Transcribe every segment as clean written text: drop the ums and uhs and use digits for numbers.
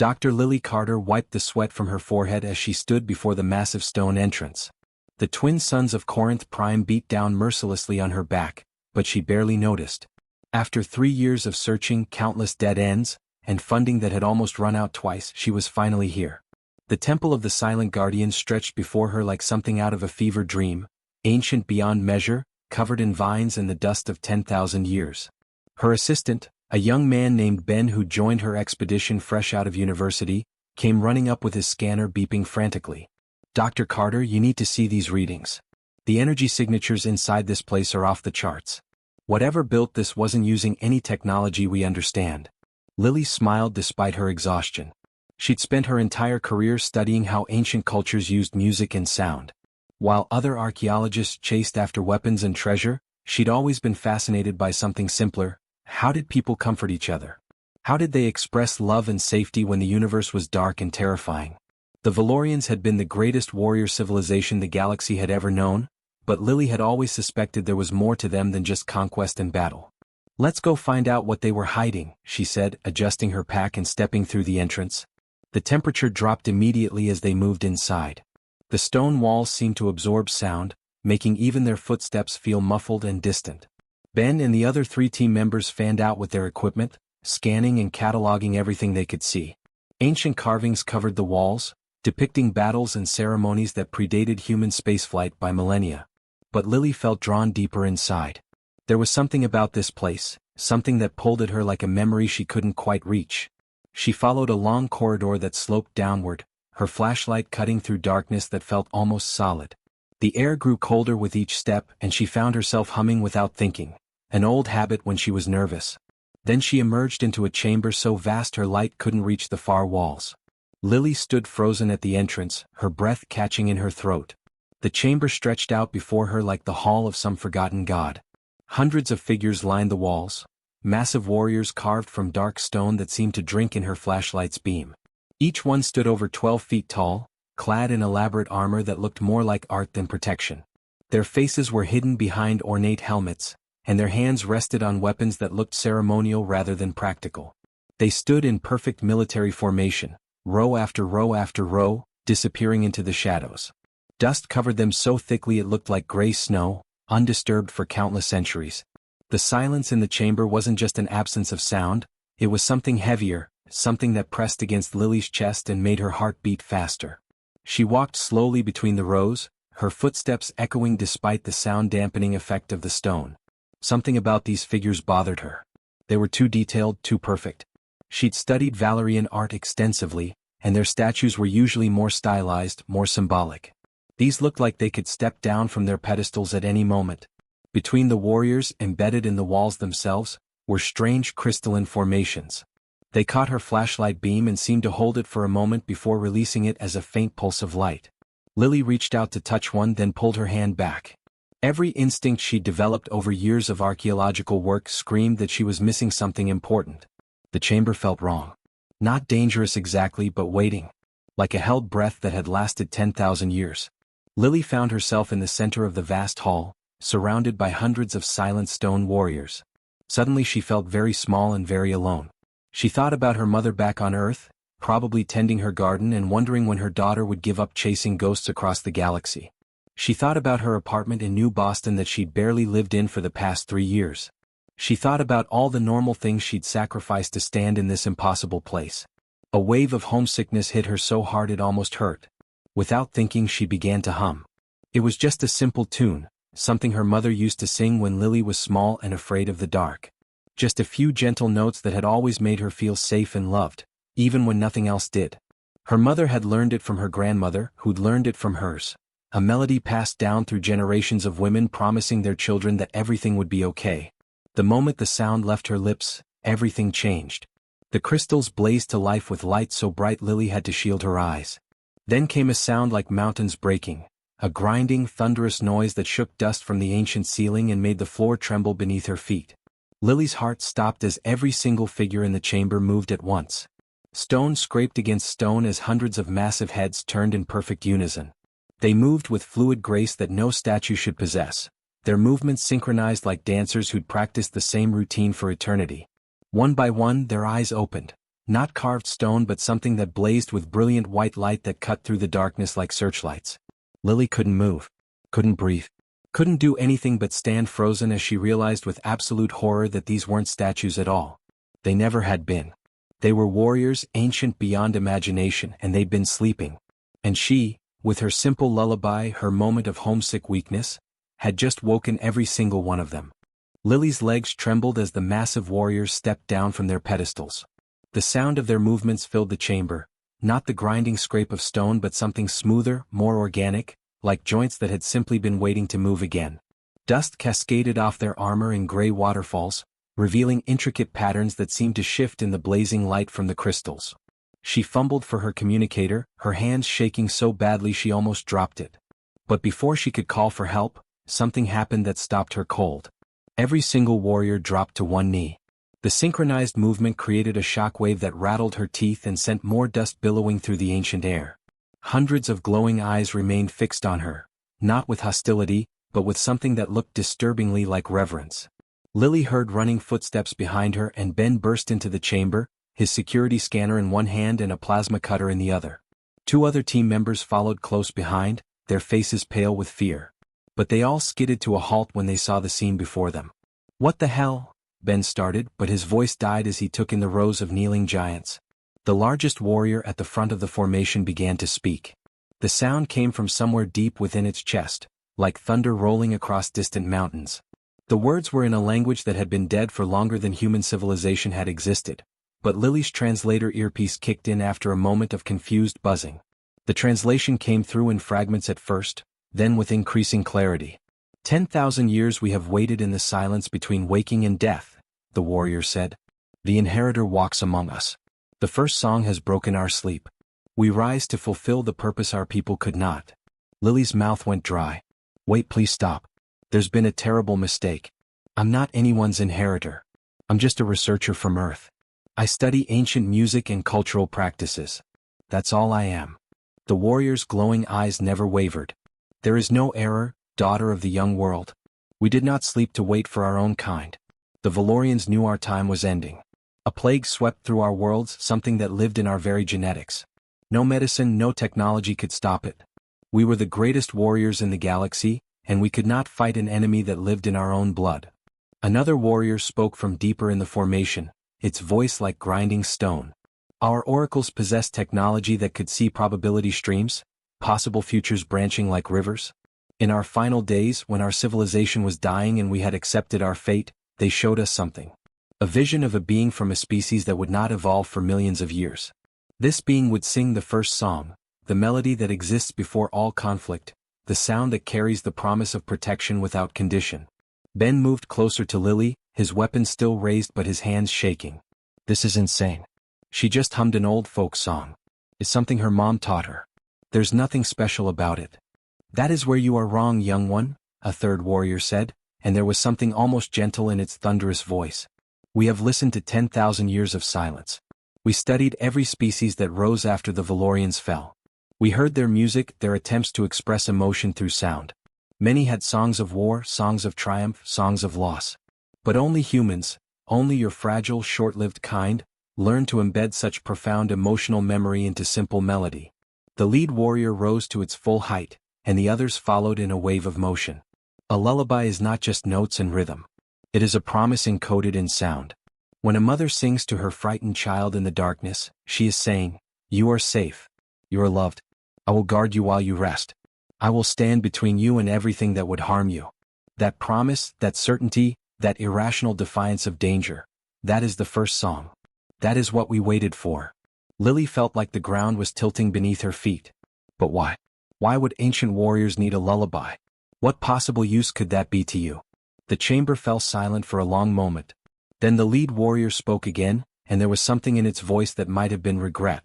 Dr. Lily Carter wiped the sweat from her forehead as she stood before the massive stone entrance. The twin suns of Corinth Prime beat down mercilessly on her back, but she barely noticed. After 3 years of searching, countless dead ends, and funding that had almost run out twice, she was finally here. The Temple of the Silent Guardian stretched before her like something out of a fever dream, ancient beyond measure, covered in vines and the dust of 10,000 years. Her assistant, a young man named Ben who joined her expedition fresh out of university, came running up with his scanner beeping frantically. "Dr. Carter, you need to see these readings. The energy signatures inside this place are off the charts. Whatever built this wasn't using any technology we understand." Lily smiled despite her exhaustion. She'd spent her entire career studying how ancient cultures used music and sound. While other archaeologists chased after weapons and treasure, she'd always been fascinated by something simpler. How did people comfort each other? How did they express love and safety when the universe was dark and terrifying? The Valorians had been the greatest warrior civilization the galaxy had ever known, but Lily had always suspected there was more to them than just conquest and battle. "Let's go find out what they were hiding," she said, adjusting her pack and stepping through the entrance. The temperature dropped immediately as they moved inside. The stone walls seemed to absorb sound, making even their footsteps feel muffled and distant. Ben and the other 3 team members fanned out with their equipment, scanning and cataloging everything they could see. Ancient carvings covered the walls, depicting battles and ceremonies that predated human spaceflight by millennia. But Lily felt drawn deeper inside. There was something about this place, something that pulled at her like a memory she couldn't quite reach. She followed a long corridor that sloped downward, her flashlight cutting through darkness that felt almost solid. The air grew colder with each step and she found herself humming without thinking, an old habit when she was nervous. Then she emerged into a chamber so vast her light couldn't reach the far walls. Lily stood frozen at the entrance, her breath catching in her throat. The chamber stretched out before her like the hall of some forgotten god. Hundreds of figures lined the walls, massive warriors carved from dark stone that seemed to drink in her flashlight's beam. Each one stood over 12 feet tall, clad in elaborate armor that looked more like art than protection. Their faces were hidden behind ornate helmets, and their hands rested on weapons that looked ceremonial rather than practical. They stood in perfect military formation, row after row after row, disappearing into the shadows. Dust covered them so thickly it looked like gray snow, undisturbed for countless centuries. The silence in the chamber wasn't just an absence of sound, it was something heavier, something that pressed against Lily's chest and made her heart beat faster. She walked slowly between the rows, her footsteps echoing despite the sound-dampening effect of the stone. Something about these figures bothered her. They were too detailed, too perfect. She'd studied Valerian art extensively, and their statues were usually more stylized, more symbolic. These looked like they could step down from their pedestals at any moment. Between the warriors, embedded in the walls themselves, were strange crystalline formations. They caught her flashlight beam and seemed to hold it for a moment before releasing it as a faint pulse of light. Lily reached out to touch one, then pulled her hand back. Every instinct she'd developed over years of archaeological work screamed that she was missing something important. The chamber felt wrong. Not dangerous exactly, but waiting. Like a held breath that had lasted 10,000 years. Lily found herself in the center of the vast hall, surrounded by hundreds of silent stone warriors. Suddenly she felt very small and very alone. She thought about her mother back on Earth, probably tending her garden and wondering when her daughter would give up chasing ghosts across the galaxy. She thought about her apartment in New Boston that she'd barely lived in for the past 3 years. She thought about all the normal things she'd sacrificed to stand in this impossible place. A wave of homesickness hit her so hard it almost hurt. Without thinking, she began to hum. It was just a simple tune, something her mother used to sing when Lily was small and afraid of the dark. Just a few gentle notes that had always made her feel safe and loved, even when nothing else did. Her mother had learned it from her grandmother, who'd learned it from hers. A melody passed down through generations of women promising their children that everything would be okay. The moment the sound left her lips, everything changed. The crystals blazed to life with light so bright Lily had to shield her eyes. Then came a sound like mountains breaking, a grinding, thunderous noise that shook dust from the ancient ceiling and made the floor tremble beneath her feet. Lily's heart stopped as every single figure in the chamber moved at once. Stone scraped against stone as hundreds of massive heads turned in perfect unison. They moved with fluid grace that no statue should possess, their movements synchronized like dancers who'd practiced the same routine for eternity. One by one, their eyes opened, Not carved stone but something that blazed with brilliant white light that cut through the darkness like searchlights. Lily couldn't move, couldn't breathe, couldn't do anything but stand frozen as she realized with absolute horror that these weren't statues at all. They never had been. They were warriors ancient beyond imagination, and they'd been sleeping. And she, with her simple lullaby, her moment of homesick weakness, had just woken every single one of them. Lily's legs trembled as the massive warriors stepped down from their pedestals. The sound of their movements filled the chamber, not the grinding scrape of stone but something smoother, more organic, like joints that had simply been waiting to move again. Dust cascaded off their armor in gray waterfalls, revealing intricate patterns that seemed to shift in the blazing light from the crystals. She fumbled for her communicator, her hands shaking so badly she almost dropped it. But before she could call for help, something happened that stopped her cold. Every single warrior dropped to one knee. The synchronized movement created a shockwave that rattled her teeth and sent more dust billowing through the ancient air. Hundreds of glowing eyes remained fixed on her, not with hostility, but with something that looked disturbingly like reverence. Lily heard running footsteps behind her and Ben burst into the chamber, his security scanner in one hand and a plasma cutter in the other. Two other team members followed close behind, their faces pale with fear. But they all skidded to a halt when they saw the scene before them. "What the hell?" Ben started, but his voice died as he took in the rows of kneeling giants. The largest warrior at the front of the formation began to speak. The sound came from somewhere deep within its chest, like thunder rolling across distant mountains. The words were in a language that had been dead for longer than human civilization had existed, but Lily's translator earpiece kicked in after a moment of confused buzzing. The translation came through in fragments at first, then with increasing clarity. 10,000 years we have waited in the silence between waking and death, the warrior said. The inheritor walks among us. The first song has broken our sleep. We rise to fulfill the purpose our people could not. Lily's mouth went dry. Wait, please stop. There's been a terrible mistake. I'm not anyone's inheritor. I'm just a researcher from Earth. I study ancient music and cultural practices. That's all I am. The warrior's glowing eyes never wavered. There is no error, daughter of the young world. We did not sleep to wait for our own kind. The Valorians knew our time was ending. A plague swept through our worlds, something that lived in our very genetics. No medicine, no technology could stop it. We were the greatest warriors in the galaxy, and we could not fight an enemy that lived in our own blood. Another warrior spoke from deeper in the formation, its voice like grinding stone. Our oracles possessed technology that could see probability streams, possible futures branching like rivers. In our final days, when our civilization was dying and we had accepted our fate, they showed us something. A vision of a being from a species that would not evolve for millions of years. This being would sing the first song, the melody that exists before all conflict, the sound that carries the promise of protection without condition. Ben moved closer to Lily, his weapon still raised but his hands shaking. This is insane. She just hummed an old folk song. It's something her mom taught her. There's nothing special about it. That is where you are wrong, young one, a third warrior said, and there was something almost gentle in its thunderous voice. We have listened to 10,000 years of silence. We studied every species that rose after the Valorians fell. We heard their music, their attempts to express emotion through sound. Many had songs of war, songs of triumph, songs of loss. But only humans, only your fragile, short-lived kind, learned to embed such profound emotional memory into simple melody. The lead warrior rose to its full height, and the others followed in a wave of motion. A lullaby is not just notes and rhythm. It is a promise encoded in sound. When a mother sings to her frightened child in the darkness, she is saying, "You are safe. You are loved. I will guard you while you rest. I will stand between you and everything that would harm you." That promise, that certainty, that irrational defiance of danger, that is the first song. That is what we waited for. Lily felt like the ground was tilting beneath her feet. But why? Why would ancient warriors need a lullaby? What possible use could that be to you? The chamber fell silent for a long moment. Then the lead warrior spoke again, and there was something in its voice that might have been regret.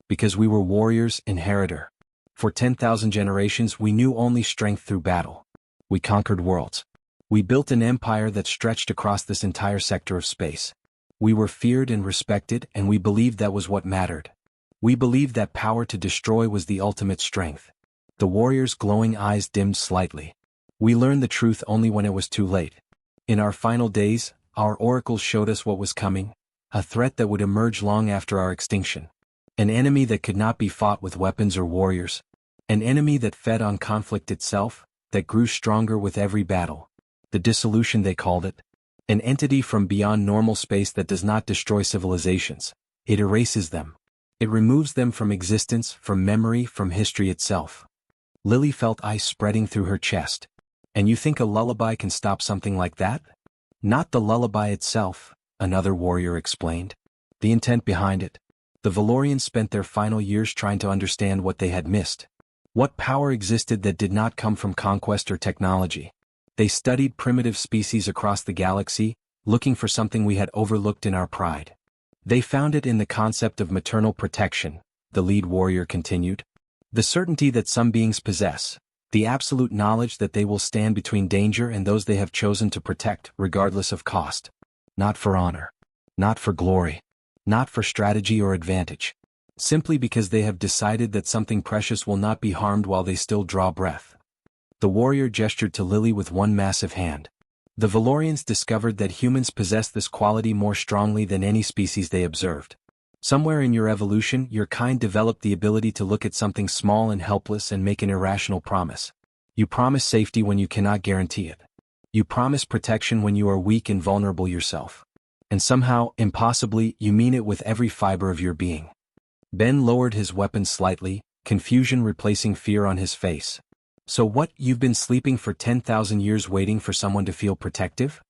Because we were warriors, inheritor. For 10,000 generations we knew only strength through battle. We conquered worlds. We built an empire that stretched across this entire sector of space. We were feared and respected, and we believed that was what mattered. We believed that power to destroy was the ultimate strength. The warrior's glowing eyes dimmed slightly. We learned the truth only when it was too late. In our final days, our oracles showed us what was coming, A threat that would emerge long after our extinction. An enemy that could not be fought with weapons or warriors. An enemy that fed on conflict itself, that grew stronger with every battle. The dissolution they called it. An entity from beyond normal space that does not destroy civilizations. It erases them. It removes them from existence, from memory, from history itself. Lily felt ice spreading through her chest. And you think a lullaby can stop something like that? Not the lullaby itself, another warrior explained. The intent behind it. The Valorians spent their final years trying to understand what they had missed. What power existed that did not come from conquest or technology. They studied primitive species across the galaxy, looking for something we had overlooked in our pride. They found it in the concept of maternal protection, the lead warrior continued. The certainty that some beings possess, the absolute knowledge that they will stand between danger and those they have chosen to protect, regardless of cost. Not for honor. Not for glory. Not for strategy or advantage. Simply because they have decided that something precious will not be harmed while they still draw breath. The warrior gestured to Lily with one massive hand. The Valorians discovered that humans possess this quality more strongly than any species they observed. Somewhere in your evolution, your kind developed the ability to look at something small and helpless and make an irrational promise. You promise safety when you cannot guarantee it. You promise protection when you are weak and vulnerable yourself. And somehow, impossibly, you mean it with every fiber of your being. Ben lowered his weapon slightly, confusion replacing fear on his face. So what, you've been sleeping for 10,000 years waiting for someone to feel protective?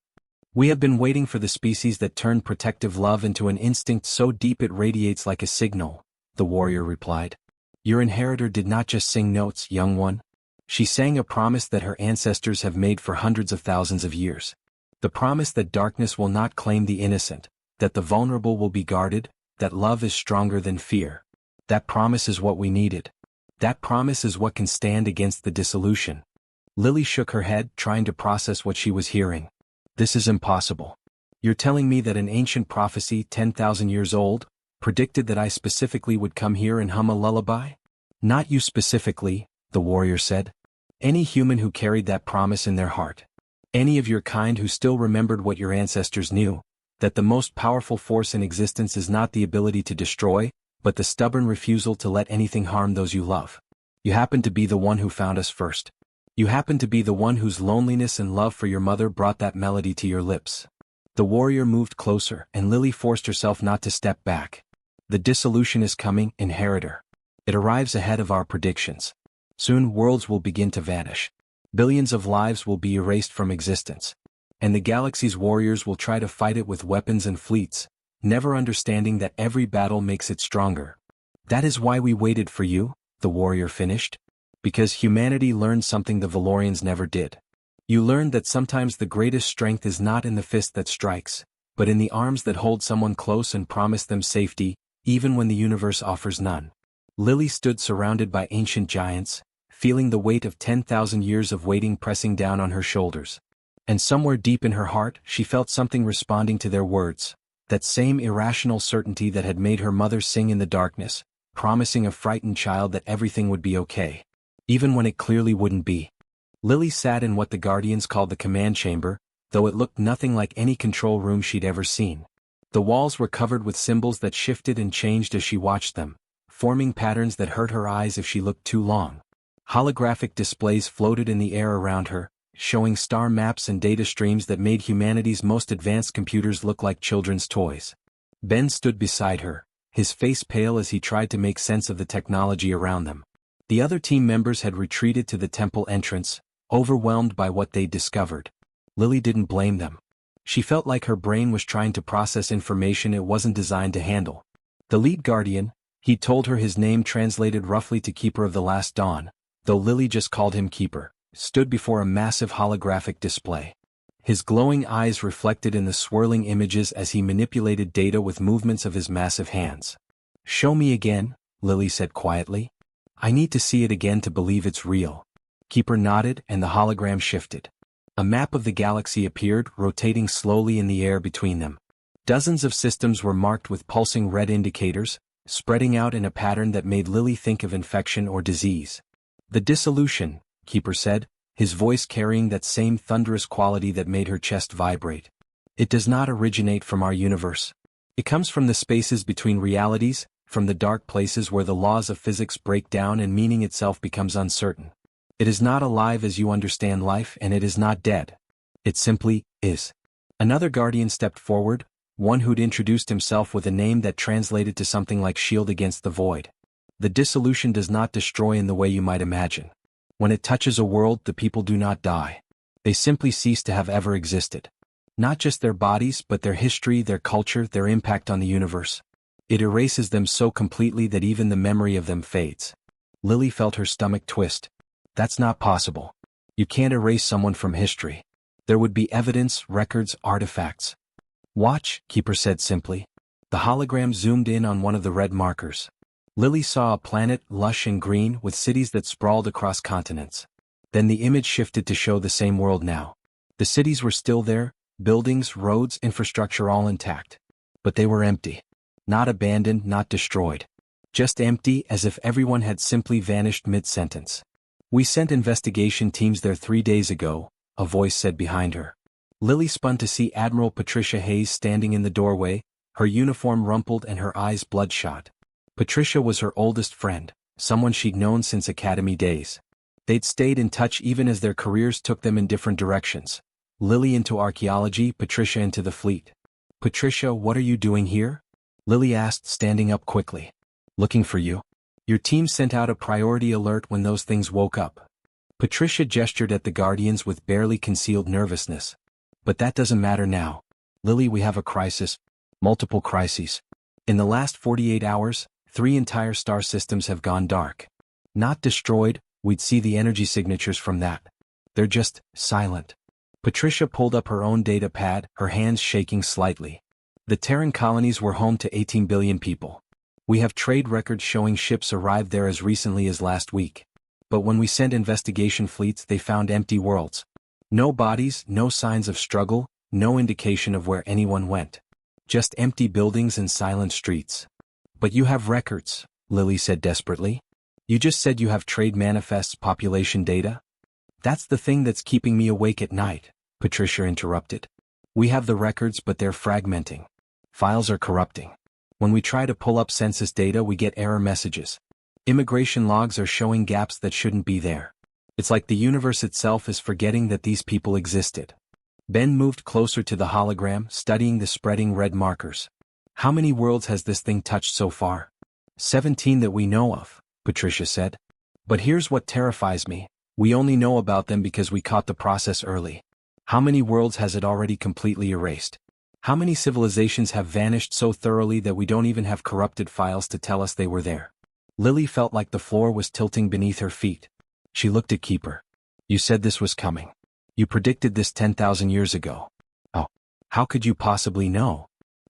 We have been waiting for the species that turned protective love into an instinct so deep it radiates like a signal, the warrior replied. Your inheritor did not just sing notes, young one. She sang a promise that her ancestors have made for hundreds of thousands of years. The promise that darkness will not claim the innocent, that the vulnerable will be guarded, that love is stronger than fear. That promise is what we needed. That promise is what can stand against the dissolution. Lily shook her head, trying to process what she was hearing. This is impossible. You're telling me that an ancient prophecy 10,000 years old predicted that I specifically would come here and hum a lullaby? Not you specifically, the warrior said. Any human who carried that promise in their heart. Any of your kind who still remembered what your ancestors knew, that the most powerful force in existence is not the ability to destroy, but the stubborn refusal to let anything harm those you love. You happen to be the one who found us first. You happen to be the one whose loneliness and love for your mother brought that melody to your lips. The warrior moved closer, and Lily forced herself not to step back. The dissolution is coming, inheritor. It arrives ahead of our predictions. Soon worlds will begin to vanish. Billions of lives will be erased from existence. And the galaxy's warriors will try to fight it with weapons and fleets, never understanding that every battle makes it stronger. That is why we waited for you, the warrior finished. Because humanity learned something the Valorians never did. You learned that sometimes the greatest strength is not in the fist that strikes, but in the arms that hold someone close and promise them safety, even when the universe offers none. Lily stood surrounded by ancient giants, feeling the weight of 10,000 years of waiting pressing down on her shoulders. And somewhere deep in her heart, she felt something responding to their words, that same irrational certainty that had made her mother sing in the darkness, promising a frightened child that everything would be okay. Even when it clearly wouldn't be. Lily sat in what the Guardians called the command chamber, though it looked nothing like any control room she'd ever seen. The walls were covered with symbols that shifted and changed as she watched them, forming patterns that hurt her eyes if she looked too long. Holographic displays floated in the air around her, showing star maps and data streams that made humanity's most advanced computers look like children's toys. Ben stood beside her, his face pale as he tried to make sense of the technology around them. The other team members had retreated to the temple entrance, overwhelmed by what they'd discovered. Lily didn't blame them. She felt like her brain was trying to process information it wasn't designed to handle. The lead guardian, he told her his name translated roughly to Keeper of the Last Dawn, though Lily just called him Keeper, stood before a massive holographic display. His glowing eyes reflected in the swirling images as he manipulated data with movements of his massive hands. Show me again, Lily said quietly. I need to see it again to believe it's real. Keeper nodded and the hologram shifted. A map of the galaxy appeared, rotating slowly in the air between them. Dozens of systems were marked with pulsing red indicators, spreading out in a pattern that made Lily think of infection or disease. The dissolution, Keeper said, his voice carrying that same thunderous quality that made her chest vibrate. It does not originate from our universe. It comes from the spaces between realities, from the dark places where the laws of physics break down and meaning itself becomes uncertain. It is not alive as you understand life, and it is not dead. It simply is. Another guardian stepped forward, one who'd introduced himself with a name that translated to something like shield against the void. The dissolution does not destroy in the way you might imagine. When it touches a world, the people do not die. They simply cease to have ever existed. Not just their bodies, but their history, their culture, their impact on the universe. It erases them so completely that even the memory of them fades. Lily felt her stomach twist. That's not possible. You can't erase someone from history. There would be evidence, records, artifacts. Watch, Keeper said simply. The hologram zoomed in on one of the red markers. Lily saw a planet, lush and green, with cities that sprawled across continents. Then the image shifted to show the same world now. The cities were still there, buildings, roads, infrastructure all intact. But they were empty. Not abandoned, not destroyed. Just empty, as if everyone had simply vanished mid-sentence. We sent investigation teams there 3 days ago, a voice said behind her. Lily spun to see Admiral Patricia Hayes standing in the doorway, her uniform rumpled and her eyes bloodshot. Patricia was her oldest friend, someone she'd known since academy days. They'd stayed in touch even as their careers took them in different directions. Lily into archaeology, Patricia into the fleet. Patricia, what are you doing here? Lily asked, standing up quickly. Looking for you. Your team sent out a priority alert when those things woke up. Patricia gestured at the Guardians with barely concealed nervousness. But that doesn't matter now. Lily, we have a crisis. Multiple crises. In the last 48 hours, 3 entire star systems have gone dark. Not destroyed, we'd see the energy signatures from that. They're just silent. Patricia pulled up her own data pad, her hands shaking slightly. The Terran colonies were home to 18 billion people. We have trade records showing ships arrived there as recently as last week. But when we sent investigation fleets, they found empty worlds. No bodies, no signs of struggle, no indication of where anyone went. Just empty buildings and silent streets. But you have records, Lily said desperately. You just said you have trade manifests, population data? That's the thing that's keeping me awake at night, Patricia interrupted. We have the records, but they're fragmenting. Files are corrupting. When we try to pull up census data, we get error messages. Immigration logs are showing gaps that shouldn't be there. It's like the universe itself is forgetting that these people existed. Ben moved closer to the hologram, studying the spreading red markers. How many worlds has this thing touched so far? 17 that we know of, Patricia said. But here's what terrifies me. We only know about them because we caught the process early. How many worlds has it already completely erased? How many civilizations have vanished so thoroughly that we don't even have corrupted files to tell us they were there? Lily felt like the floor was tilting beneath her feet. She looked at Keeper. You said this was coming. You predicted this 10,000 years ago. Oh, how could you possibly know?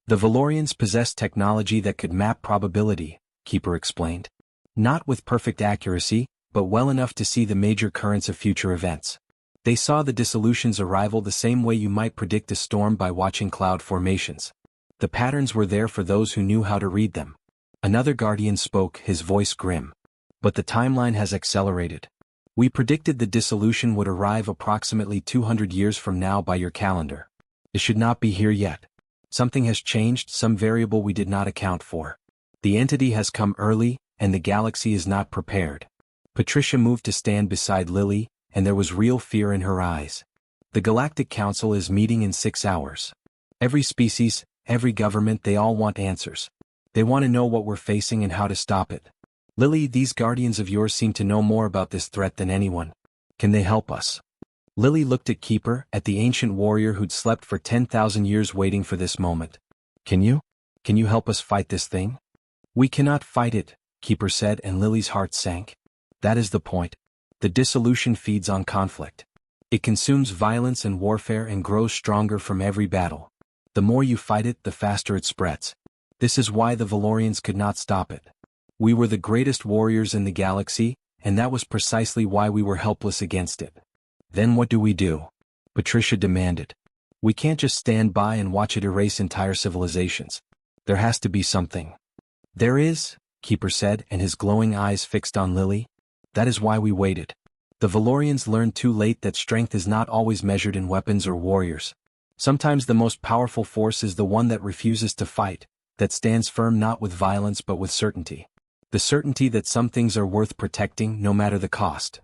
The Valorians possessed technology that could map probability, Keeper explained. Not with perfect accuracy, but well enough to see the major currents of future events. They saw the dissolution's arrival the same way you might predict a storm by watching cloud formations. The patterns were there for those who knew how to read them. Another guardian spoke, his voice grim. But the timeline has accelerated. We predicted the dissolution would arrive approximately 200 years from now by your calendar. It should not be here yet. Something has changed, some variable we did not account for. The entity has come early, and the galaxy is not prepared. Patricia moved to stand beside Lily, and there was real fear in her eyes. The Galactic Council is meeting in 6 hours. Every species, every government, they all want answers. They want to know what we're facing and how to stop it. Lily, these guardians of yours seem to know more about this threat than anyone. Can they help us? Lily looked at Keeper, at the ancient warrior who'd slept for 10,000 years waiting for this moment. Can you? Can you help us fight this thing? We cannot fight it, Keeper said, and Lily's heart sank. That is the point. The dissolution feeds on conflict. It consumes violence and warfare and grows stronger from every battle. The more you fight it, the faster it spreads. This is why the Valorians could not stop it. We were the greatest warriors in the galaxy, and that was precisely why we were helpless against it. Then what do? Patricia demanded. We can't just stand by and watch it erase entire civilizations. There has to be something. There is, Keeper said, and his glowing eyes fixed on Lily. That is why we waited. The Valorians learned too late that strength is not always measured in weapons or warriors. Sometimes the most powerful force is the one that refuses to fight, that stands firm not with violence but with certainty. The certainty that some things are worth protecting no matter the cost.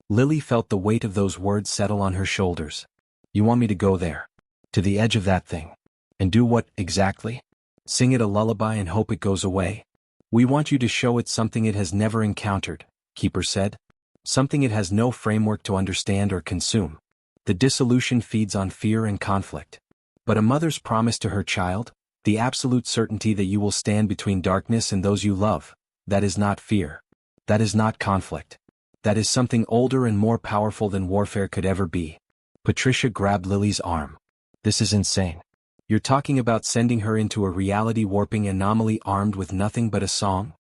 Lily felt the weight of those words settle on her shoulders. You want me to go there? To the edge of that thing? And do what, exactly? Sing it a lullaby and hope it goes away? We want you to show it something it has never encountered, Keeper said. Something it has no framework to understand or consume. The dissolution feeds on fear and conflict. But a mother's promise to her child, the absolute certainty that you will stand between darkness and those you love, that is not fear. That is not conflict. That is something older and more powerful than warfare could ever be. Patricia grabbed Lily's arm. This is insane. You're talking about sending her into a reality-warping anomaly armed with nothing but a song?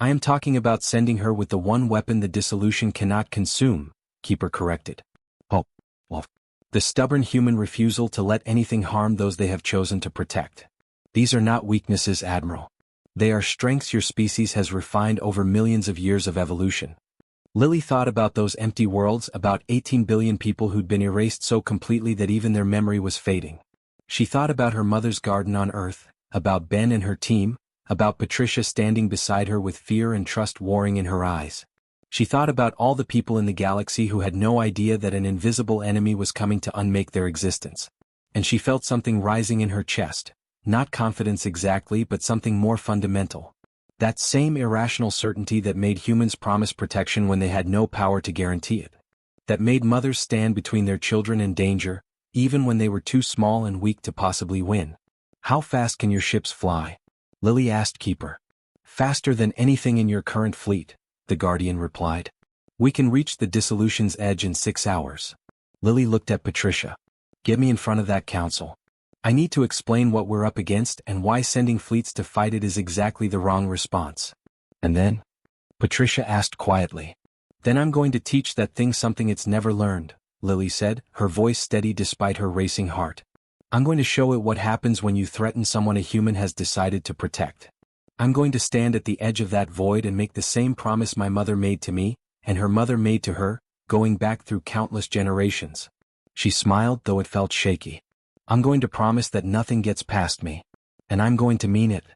I am talking about sending her with the one weapon the dissolution cannot consume, Keeper corrected. Oh, well. The stubborn human refusal to let anything harm those they have chosen to protect. These are not weaknesses, Admiral. They are strengths your species has refined over millions of years of evolution. Lily thought about those empty worlds, about 18 billion people who'd been erased so completely that even their memory was fading. She thought about her mother's garden on Earth, about Ben and her team, about Patricia standing beside her with fear and trust warring in her eyes. She thought about all the people in the galaxy who had no idea that an invisible enemy was coming to unmake their existence. And she felt something rising in her chest, not confidence exactly but something more fundamental. That same irrational certainty that made humans promise protection when they had no power to guarantee it. That made mothers stand between their children and danger, even when they were too small and weak to possibly win. How fast can your ships fly? Lily asked Keeper. Faster than anything in your current fleet, the Guardian replied. We can reach the dissolution's edge in 6 hours. Lily looked at Patricia. Get me in front of that council. I need to explain what we're up against and why sending fleets to fight it is exactly the wrong response. And then? Patricia asked quietly. Then I'm going to teach that thing something it's never learned, Lily said, her voice steady despite her racing heart. I'm going to show it what happens when you threaten someone a human has decided to protect. I'm going to stand at the edge of that void and make the same promise my mother made to me, and her mother made to her, going back through countless generations. She smiled, though it felt shaky. I'm going to promise that nothing gets past me. And I'm going to mean it.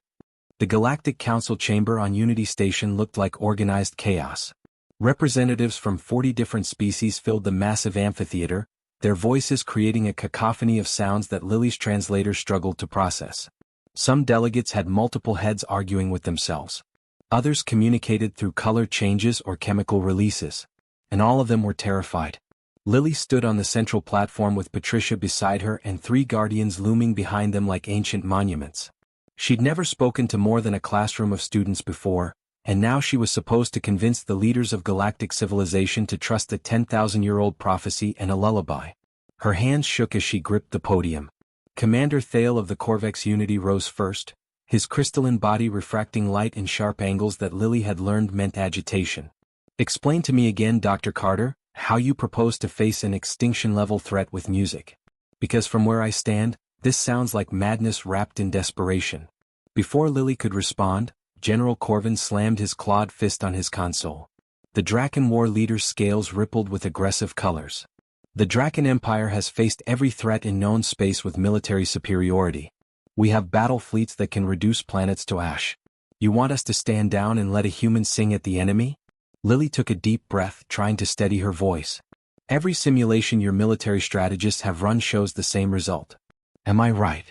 The Galactic Council chamber on Unity Station looked like organized chaos. Representatives from 40 different species filled the massive amphitheater, their voices creating a cacophony of sounds that Lily's translator struggled to process. Some delegates had multiple heads arguing with themselves. Others communicated through color changes or chemical releases. And all of them were terrified. Lily stood on the central platform with Patricia beside her and 3 guardians looming behind them like ancient monuments. She'd never spoken to more than a classroom of students before, and now she was supposed to convince the leaders of galactic civilization to trust a 10,000-year-old prophecy and a lullaby. Her hands shook as she gripped the podium. Commander Thale of the Corvex Unity rose first, his crystalline body refracting light in sharp angles that Lily had learned meant agitation. Explain to me again, Dr. Carter, how you propose to face an extinction-level threat with music. Because from where I stand, this sounds like madness wrapped in desperation. Before Lily could respond, General Corvin slammed his clawed fist on his console. The Draken War leader's scales rippled with aggressive colors. The Draken Empire has faced every threat in known space with military superiority. We have battle fleets that can reduce planets to ash. You want us to stand down and let a human sing at the enemy? Lily took a deep breath, trying to steady her voice. Every simulation your military strategists have run shows the same result. Am I right?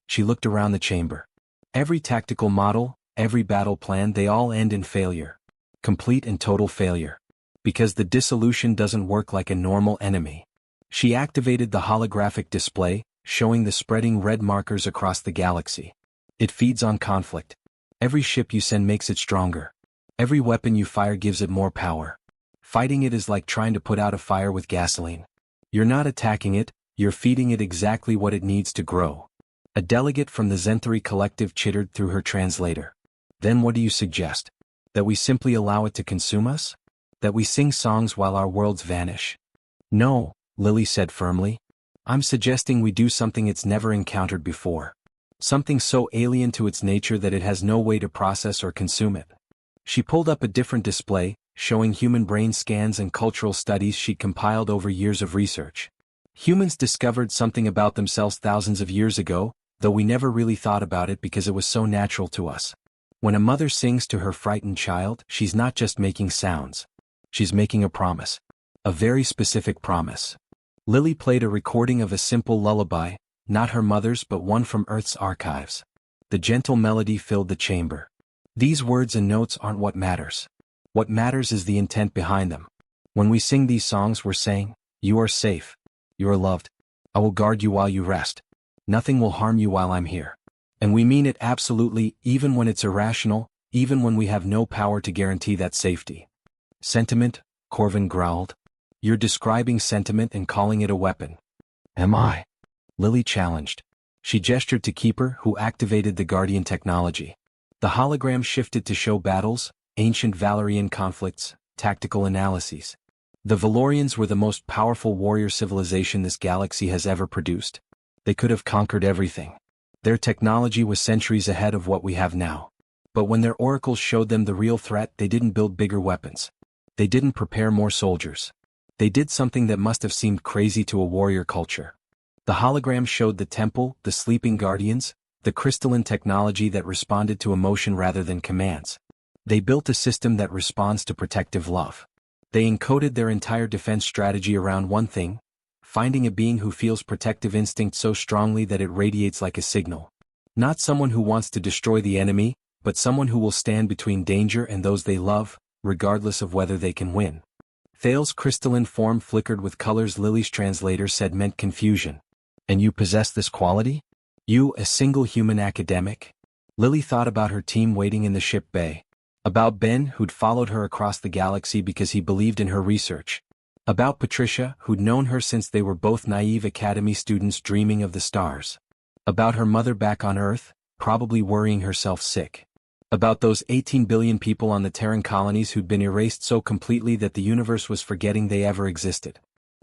She looked around the chamber. Every tactical model, every battle plan, they all end in failure. Complete and total failure. Because the dissolution doesn't work like a normal enemy. She activated the holographic display, showing the spreading red markers across the galaxy. It feeds on conflict. Every ship you send makes it stronger. Every weapon you fire gives it more power. Fighting it is like trying to put out a fire with gasoline. You're not attacking it, you're feeding it exactly what it needs to grow. A delegate from the Zenthari Collective chittered through her translator. Then what do you suggest? That we simply allow it to consume us? That we sing songs while our worlds vanish? No, Lily said firmly. I'm suggesting we do something it's never encountered before. Something so alien to its nature that it has no way to process or consume it. She pulled up a different display, showing human brain scans and cultural studies she'd compiled over years of research. Humans discovered something about themselves thousands of years ago, though we never really thought about it because it was so natural to us. When a mother sings to her frightened child, she's not just making sounds. She's making a promise. A very specific promise. Lily played a recording of a simple lullaby, not her mother's but one from Earth's archives. The gentle melody filled the chamber. These words and notes aren't what matters. What matters is the intent behind them. When we sing these songs, we're saying, "You are safe. You are loved. I will guard you while you rest. Nothing will harm you while I'm here." And we mean it absolutely, even when it's irrational, even when we have no power to guarantee that safety. Sentiment, Corvin growled. You're describing sentiment and calling it a weapon. Am I? Lily challenged. She gestured to Keeper, who activated the Guardian technology. The hologram shifted to show battles, ancient Valerian conflicts, tactical analyses. The Valorians were the most powerful warrior civilization this galaxy has ever produced. They could have conquered everything. Their technology was centuries ahead of what we have now. But when their oracles showed them the real threat, they didn't build bigger weapons. They didn't prepare more soldiers. They did something that must have seemed crazy to a warrior culture. The hologram showed the temple, the sleeping guardians, the crystalline technology that responded to emotion rather than commands. They built a system that responds to protective love. They encoded their entire defense strategy around one thing: finding a being who feels protective instinct so strongly that it radiates like a signal. Not someone who wants to destroy the enemy, but someone who will stand between danger and those they love, regardless of whether they can win. Thale's crystalline form flickered with colors Lily's translator said meant confusion. And you possess this quality? You, a single human academic? Lily thought about her team waiting in the ship bay. About Ben, who'd followed her across the galaxy because he believed in her research. About Patricia, who'd known her since they were both naive academy students dreaming of the stars. About her mother back on Earth, probably worrying herself sick. About those 18 billion people on the Terran colonies who'd been erased so completely that the universe was forgetting they ever existed.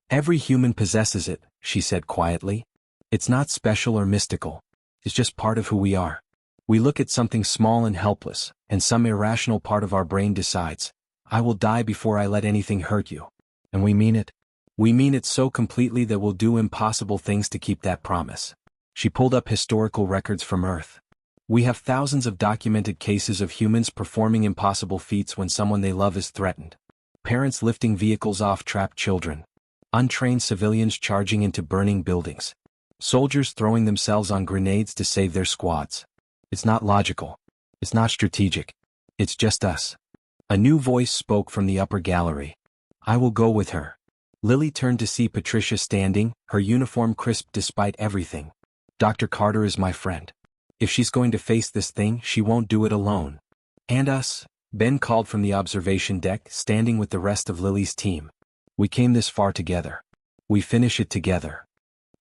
Every human possesses it, she said quietly. It's not special or mystical. It's just part of who we are. We look at something small and helpless, and some irrational part of our brain decides, I will die before I let anything hurt you. And we mean it. We mean it so completely that we'll do impossible things to keep that promise. She pulled up historical records from Earth. We have thousands of documented cases of humans performing impossible feats when someone they love is threatened. Parents lifting vehicles off trapped children. Untrained civilians charging into burning buildings. Soldiers throwing themselves on grenades to save their squads. It's not logical. It's not strategic. It's just us. A new voice spoke from the upper gallery. I will go with her. Lily turned to see Patricia standing, her uniform crisp despite everything. Dr. Carter is my friend. If she's going to face this thing, she won't do it alone. And us? Ben called from the observation deck, standing with the rest of Lily's team. We came this far together. We finish it together.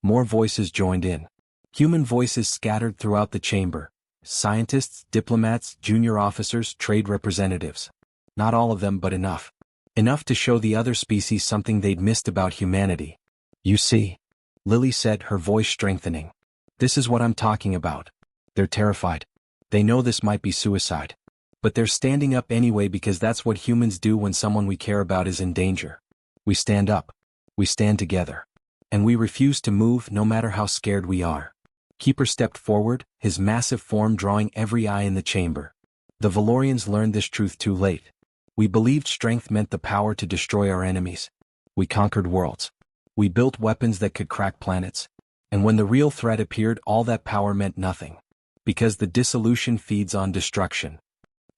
More voices joined in. Human voices scattered throughout the chamber. Scientists, diplomats, junior officers, trade representatives. Not all of them, but enough. Enough to show the other species something they'd missed about humanity. You see, Lily said, her voice strengthening. This is what I'm talking about. They're terrified. They know this might be suicide. But they're standing up anyway because that's what humans do when someone we care about is in danger. We stand up. We stand together. And we refuse to move no matter how scared we are. Keeper stepped forward, his massive form drawing every eye in the chamber. The Valorians learned this truth too late. We believed strength meant the power to destroy our enemies. We conquered worlds. We built weapons that could crack planets. And when the real threat appeared, all that power meant nothing. Because the dissolution feeds on destruction.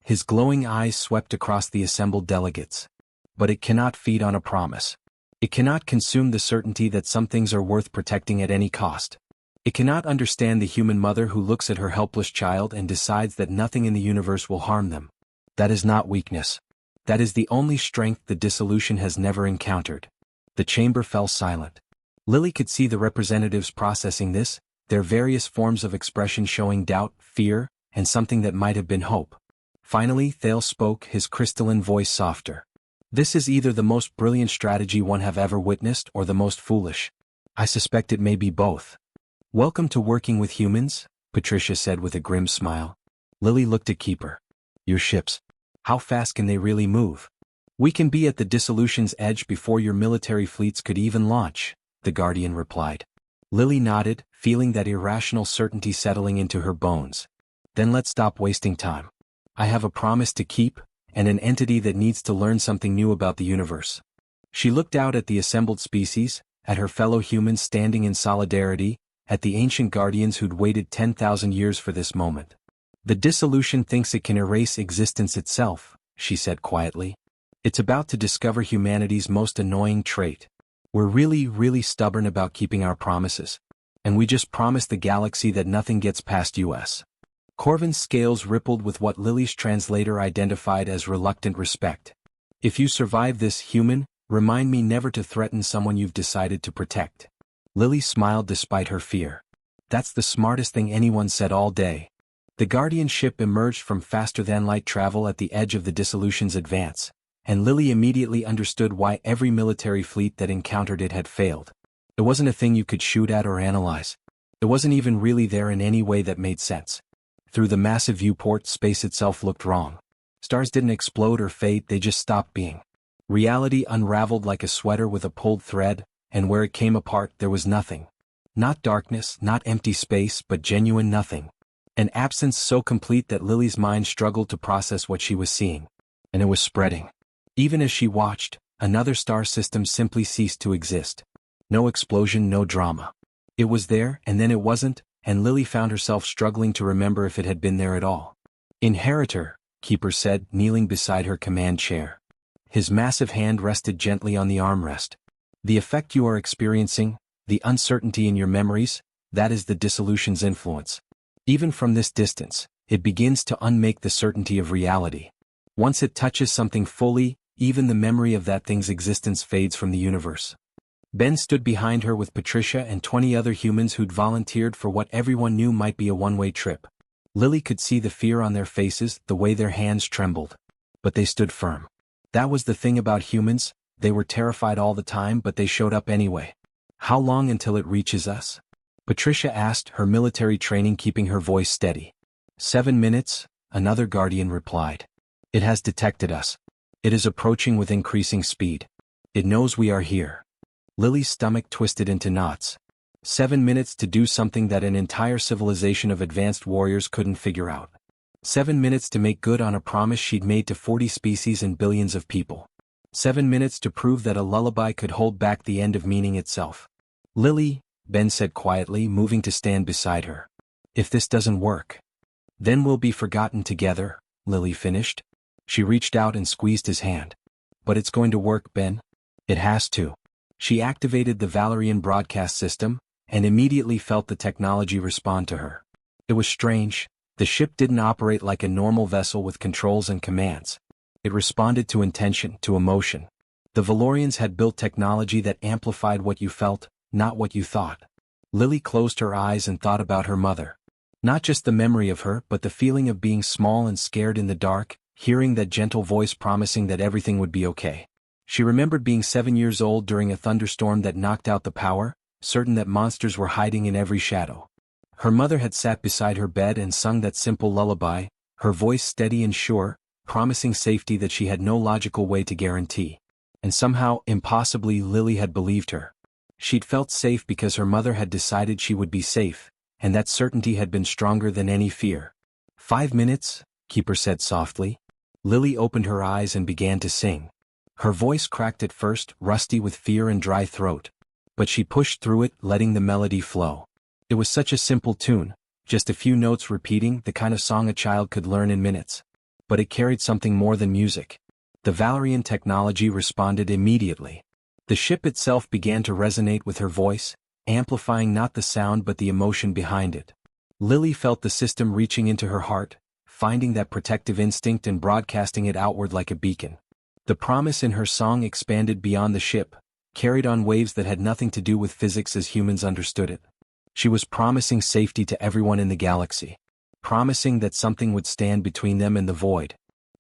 His glowing eyes swept across the assembled delegates. But it cannot feed on a promise. It cannot consume the certainty that some things are worth protecting at any cost. It cannot understand the human mother who looks at her helpless child and decides that nothing in the universe will harm them. That is not weakness. That is the only strength the dissolution has never encountered. The chamber fell silent. Lily could see the representatives processing this, their various forms of expression showing doubt, fear, and something that might have been hope. Finally, Thale spoke, his crystalline voice softer. This is either the most brilliant strategy one have ever witnessed or the most foolish. I suspect it may be both. Welcome to working with humans, Patricia said with a grim smile. Lily looked at Keeper. Your ships. How fast can they really move? We can be at the dissolution's edge before your military fleets could even launch, the Guardian replied. Lily nodded, feeling that irrational certainty settling into her bones. Then let's stop wasting time. I have a promise to keep, and an entity that needs to learn something new about the universe. She looked out at the assembled species, at her fellow humans standing in solidarity, at the ancient guardians who'd waited 10,000 years for this moment. The dissolution thinks it can erase existence itself, she said quietly. It's about to discover humanity's most annoying trait. We're really stubborn about keeping our promises. And we just promised the galaxy that nothing gets past us. Corvin's scales rippled with what Lily's translator identified as reluctant respect. If you survive this, human, remind me never to threaten someone you've decided to protect. Lily smiled despite her fear. That's the smartest thing anyone said all day. The Guardian ship emerged from faster-than-light travel at the edge of the dissolution's advance, and Lily immediately understood why every military fleet that encountered it had failed. It wasn't a thing you could shoot at or analyze. It wasn't even really there in any way that made sense. Through the massive viewport, space itself looked wrong. Stars didn't explode or fade, they just stopped being. Reality unraveled like a sweater with a pulled thread, and where it came apart there was nothing. Not darkness, not empty space, but genuine nothing. An absence so complete that Lily's mind struggled to process what she was seeing. And it was spreading. Even as she watched, another star system simply ceased to exist. No explosion, no drama. It was there, and then it wasn't, and Lily found herself struggling to remember if it had been there at all. Inheritor, Keeper said, kneeling beside her command chair. His massive hand rested gently on the armrest. The effect you are experiencing, the uncertainty in your memories, that is the dissolution's influence. Even from this distance, it begins to unmake the certainty of reality. Once it touches something fully, even the memory of that thing's existence fades from the universe. Ben stood behind her with Patricia and 20 other humans who'd volunteered for what everyone knew might be a one-way trip. Lily could see the fear on their faces, the way their hands trembled. But they stood firm. That was the thing about humans, they were terrified all the time, but they showed up anyway. How long until it reaches us? Patricia asked, her military training keeping her voice steady. 7 minutes, another guardian replied. It has detected us. It is approaching with increasing speed. It knows we are here. Lily's stomach twisted into knots. 7 minutes to do something that an entire civilization of advanced warriors couldn't figure out. 7 minutes to make good on a promise she'd made to 40 species and billions of people. 7 minutes to prove that a lullaby could hold back the end of meaning itself. Lily, Ben said quietly, moving to stand beside her. If this doesn't work, then we'll be forgotten together, Lily finished. She reached out and squeezed his hand. But it's going to work, Ben. It has to. She activated the Valerian broadcast system, and immediately felt the technology respond to her. It was strange. The ship didn't operate like a normal vessel with controls and commands. It responded to intention, to emotion. The Valorians had built technology that amplified what you felt, not what you thought. Lily closed her eyes and thought about her mother. Not just the memory of her, but the feeling of being small and scared in the dark, hearing that gentle voice promising that everything would be okay. She remembered being 7 years old during a thunderstorm that knocked out the power, certain that monsters were hiding in every shadow. Her mother had sat beside her bed and sung that simple lullaby, her voice steady and sure, promising safety that she had no logical way to guarantee. And somehow, impossibly, Lily had believed her. She'd felt safe because her mother had decided she would be safe, and that certainty had been stronger than any fear. 5 minutes, Keeper said softly. Lily opened her eyes and began to sing. Her voice cracked at first, rusty with fear and dry throat. But she pushed through it, letting the melody flow. It was such a simple tune, just a few notes repeating, the kind of song a child could learn in minutes. But it carried something more than music. The Valerian technology responded immediately. The ship itself began to resonate with her voice, amplifying not the sound but the emotion behind it. Lily felt the system reaching into her heart, finding that protective instinct and broadcasting it outward like a beacon. The promise in her song expanded beyond the ship, carried on waves that had nothing to do with physics as humans understood it. She was promising safety to everyone in the galaxy. Promising that something would stand between them and the void.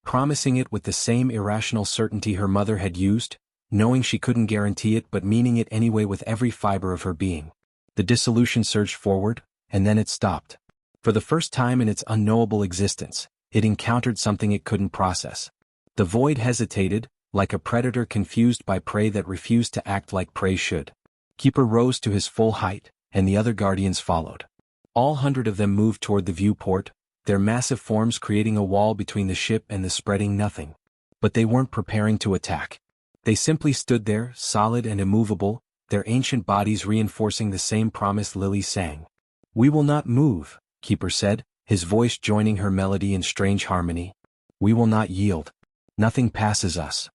Promising it with the same irrational certainty her mother had used, knowing she couldn't guarantee it but meaning it anyway with every fiber of her being. The dissolution surged forward, and then it stopped. For the first time in its unknowable existence, it encountered something it couldn't process. The void hesitated, like a predator confused by prey that refused to act like prey should. Keeper rose to his full height, and the other guardians followed. All 100 of them moved toward the viewport, their massive forms creating a wall between the ship and the spreading nothing. But they weren't preparing to attack. They simply stood there, solid and immovable, their ancient bodies reinforcing the same promise Lily sang. "We will not move," Keeper said, his voice joining her melody in strange harmony. "We will not yield. Nothing passes us."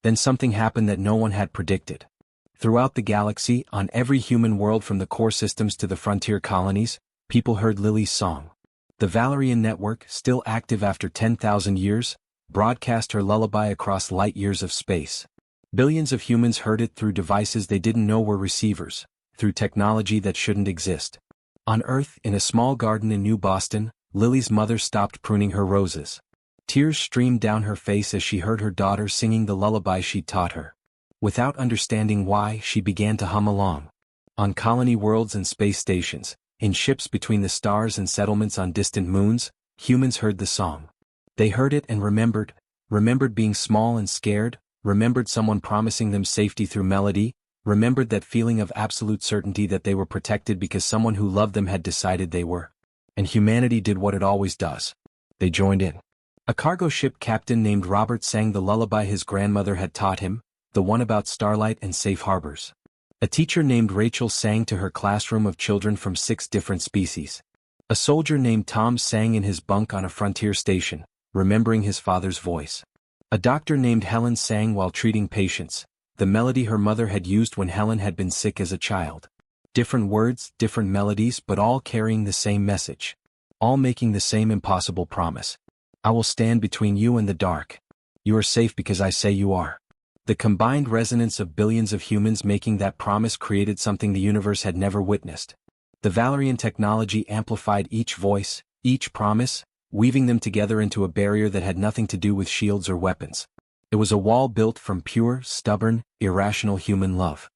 Then something happened that no one had predicted. Throughout the galaxy, on every human world from the core systems to the frontier colonies, people heard Lily's song. The Valerian network, still active after 10,000 years, broadcast her lullaby across light years of space. Billions of humans heard it through devices they didn't know were receivers, through technology that shouldn't exist. On Earth, in a small garden in New Boston, Lily's mother stopped pruning her roses. Tears streamed down her face as she heard her daughter singing the lullaby she'd taught her. Without understanding why, she began to hum along. On colony worlds and space stations, in ships between the stars and settlements on distant moons, humans heard the song. They heard it and remembered being small and scared, remembered someone promising them safety through melody, remembered that feeling of absolute certainty that they were protected because someone who loved them had decided they were. And humanity did what it always does. They joined in. A cargo ship captain named Robert sang the lullaby his grandmother had taught him, the one about starlight and safe harbors. A teacher named Rachel sang to her classroom of children from 6 different species. A soldier named Tom sang in his bunk on a frontier station, remembering his father's voice. A doctor named Helen sang while treating patients, the melody her mother had used when Helen had been sick as a child. Different words, different melodies, but all carrying the same message. All making the same impossible promise. "I will stand between you and the dark. You are safe because I say you are." The combined resonance of billions of humans making that promise created something the universe had never witnessed. The Valerian technology amplified each voice, each promise, weaving them together into a barrier that had nothing to do with shields or weapons. It was a wall built from pure, stubborn, irrational human love.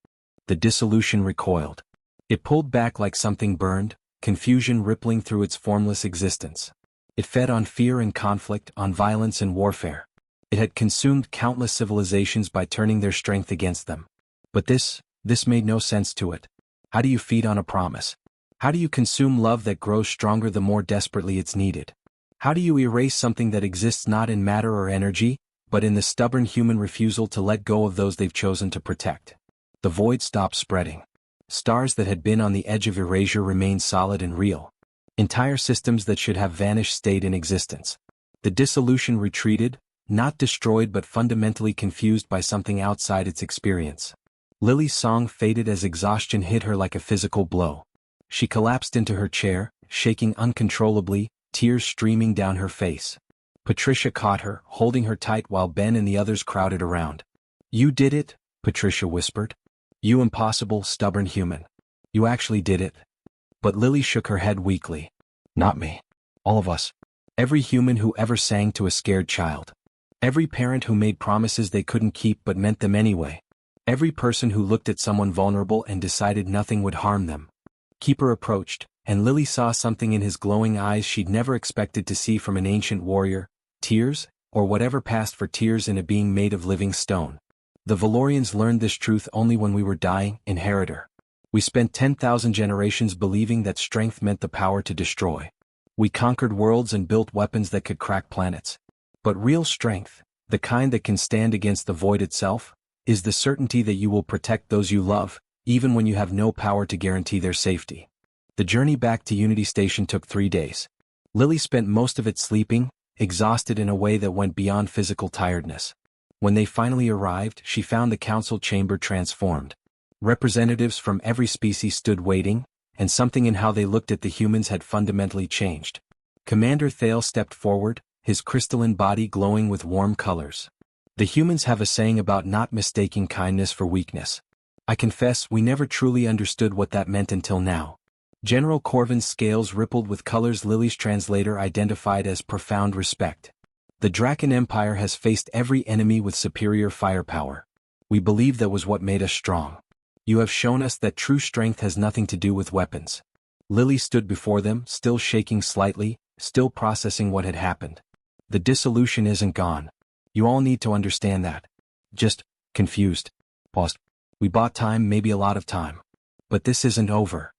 The dissolution recoiled. It pulled back like something burned, confusion rippling through its formless existence. It fed on fear and conflict, on violence and warfare. It had consumed countless civilizations by turning their strength against them. But this made no sense to it. How do you feed on a promise? How do you consume love that grows stronger the more desperately it's needed? How do you erase something that exists not in matter or energy, but in the stubborn human refusal to let go of those they've chosen to protect? The void stopped spreading. Stars that had been on the edge of erasure remained solid and real. Entire systems that should have vanished stayed in existence. The dissolution retreated, not destroyed but fundamentally confused by something outside its experience. Lily's song faded as exhaustion hit her like a physical blow. She collapsed into her chair, shaking uncontrollably, tears streaming down her face. Patricia caught her, holding her tight while Ben and the others crowded around. "You did it," Patricia whispered. "You impossible, stubborn human. You actually did it." But Lily shook her head weakly. "Not me. All of us. Every human who ever sang to a scared child. Every parent who made promises they couldn't keep but meant them anyway. Every person who looked at someone vulnerable and decided nothing would harm them." Keeper approached, and Lily saw something in his glowing eyes she'd never expected to see from an ancient warrior: tears, or whatever passed for tears in a being made of living stone. "The Valorians learned this truth only when we were dying, Inheritor. We spent 10,000 generations believing that strength meant the power to destroy. We conquered worlds and built weapons that could crack planets. But real strength, the kind that can stand against the void itself, is the certainty that you will protect those you love, even when you have no power to guarantee their safety." The journey back to Unity Station took 3 days. Lily spent most of it sleeping, exhausted in a way that went beyond physical tiredness. When they finally arrived, she found the council chamber transformed. Representatives from every species stood waiting, and something in how they looked at the humans had fundamentally changed. Commander Thale stepped forward, his crystalline body glowing with warm colors. "The humans have a saying about not mistaking kindness for weakness. I confess we never truly understood what that meant until now." General Corvin's scales rippled with colors Lily's translator identified as profound respect. "The Draken Empire has faced every enemy with superior firepower. We believe that was what made us strong. You have shown us that true strength has nothing to do with weapons." Lily stood before them, still shaking slightly, still processing what had happened. "The dissolution isn't gone. You all need to understand that. Just confused. Paused. We bought time, maybe a lot of time. But this isn't over.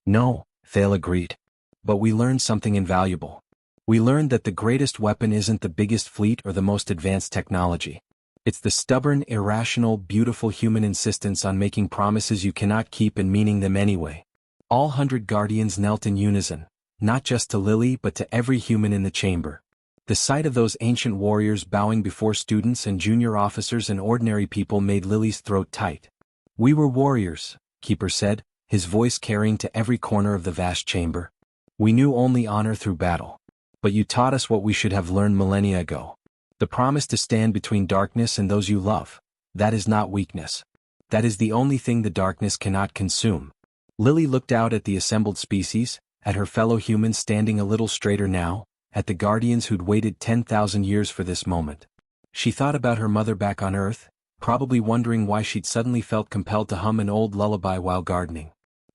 No, Thale agreed. But we learned something invaluable. We learned that the greatest weapon isn't the biggest fleet or the most advanced technology. It's the stubborn, irrational, beautiful human insistence on making promises you cannot keep and meaning them anyway. All 100 guardians knelt in unison, not just to Lily but to every human in the chamber. The sight of those ancient warriors bowing before students and junior officers and ordinary people made Lily's throat tight. "We were warriors," Keeper said, his voice carrying to every corner of the vast chamber. "We knew only honor through battle. But you taught us what we should have learned millennia ago. The promise to stand between darkness and those you love. That is not weakness. That is the only thing the darkness cannot consume." Lily looked out at the assembled species, at her fellow humans standing a little straighter now, at the guardians who'd waited 10,000 years for this moment. She thought about her mother back on Earth, probably wondering why she'd suddenly felt compelled to hum an old lullaby while gardening.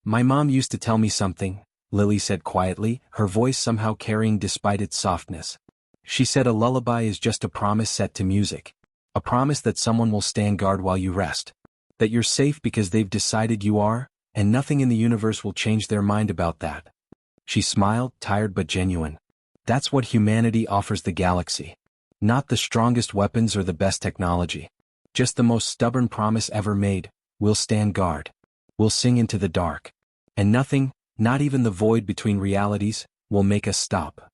"My mom used to tell me something," Lily said quietly, her voice somehow carrying despite its softness. "She said a lullaby is just a promise set to music. A promise that someone will stand guard while you rest. That you're safe because they've decided you are, and nothing in the universe will change their mind about that." She smiled, tired but genuine. "That's what humanity offers the galaxy. Not the strongest weapons or the best technology. Just the most stubborn promise ever made: we'll stand guard. We'll sing into the dark. And nothing, not even the void between realities, will make us stop."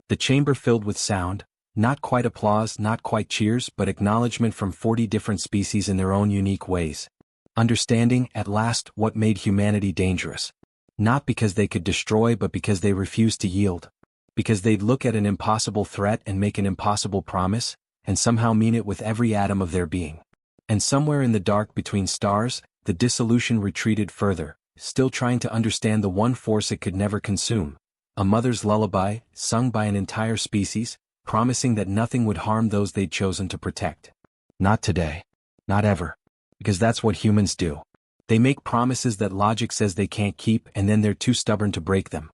The chamber filled with sound, not quite applause, not quite cheers, but acknowledgement from 40 different species in their own unique ways. Understanding, at last, what made humanity dangerous. Not because they could destroy but because they refused to yield. Because they'd look at an impossible threat and make an impossible promise, and somehow mean it with every atom of their being. And somewhere in the dark between stars, the dissolution retreated further, still trying to understand the one force it could never consume. A mother's lullaby, sung by an entire species, promising that nothing would harm those they'd chosen to protect. Not today. Not ever. Because that's what humans do. They make promises that logic says they can't keep and then they're too stubborn to break them.